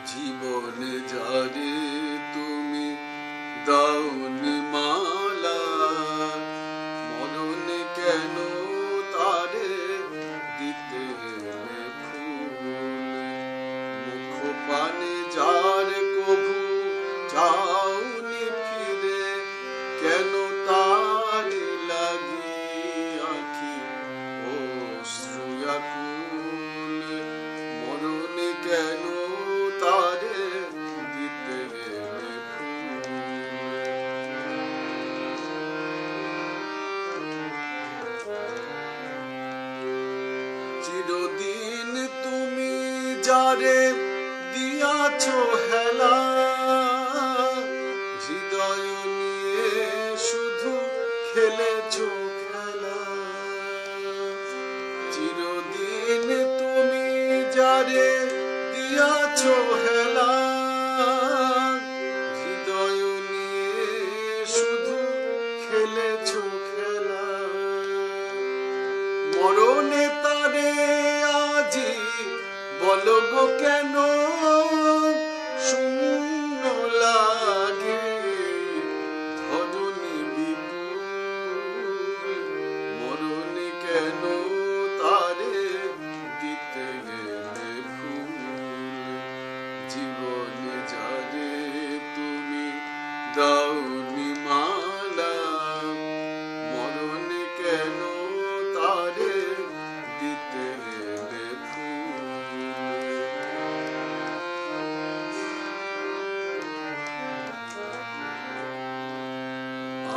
জীবনে যারে তুমি দাওনি মালা, মরণে কেন তারে দিতে এলে ফুল। মুখ পানে যার কভু চাওনি ফিরে, কেন তারে লাগি আঁখি অশ্রু আকুল। মরণে কেন তারে দিতে এলে ফুল। চিরদিন তুমি যারে দিয়াছো হেলা, হৃদয় নিয়ে শুধু খেলেছো খেলা। চিরদিন তুমি যারে দিয়াছো হেলা, হৃদয় নিয়ে শুধু খেলেছো খেলা। মরণে তারে আজি বলো গো কেন শূন্য লাগে ধরণী বিপুল। মরণে কেন তারে দিতে গেলে ফুল। জীবনে যারে তুমি দাওনি মালা, মরণে কেন তারে দিতে গেলে ফুল।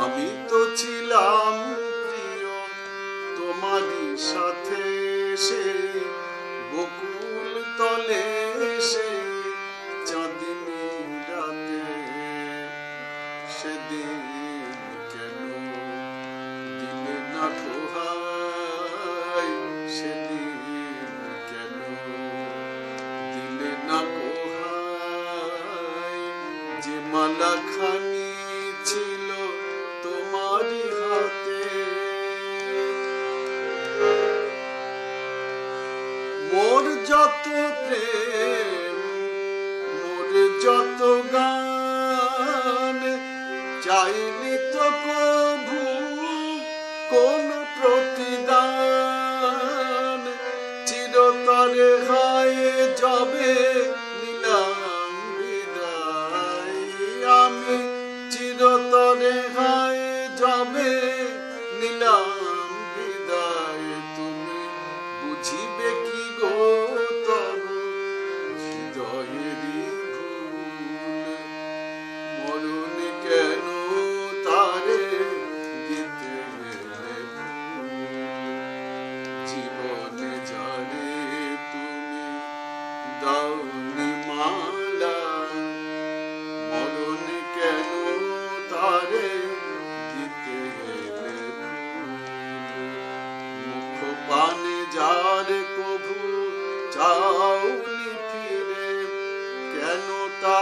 আমি তো ছিলাম প্রিয় তোমারই সাথে, সে বকুল তলে সে চাঁদনি রাতে। সেদিন কেন দিলে না কোহাই, সেদিন কেন দিলে না কোহাই। যে মালা খানি ছিল তোমারই হাতে, মোর যত প্রেম মোর যত গান, চাইনি তো কভু কোন প্রতিদান। চিরতরে হায় যাবে নিলাম বিদায়, আমি চিরতরে হায় যাবে নিলাম বিদায়। তুমি বুঝিবে কি গো তবু হৃদয়েরই ভুল। মরণে কেন তারে দিতে গেলে ফুল। জীবনে যারে তুমি দাওনি মালা, মরণে কেন তারে দিতে গেলে ফুল। মুখ পানে যার কভু চাওনি ফিরে, কেন তা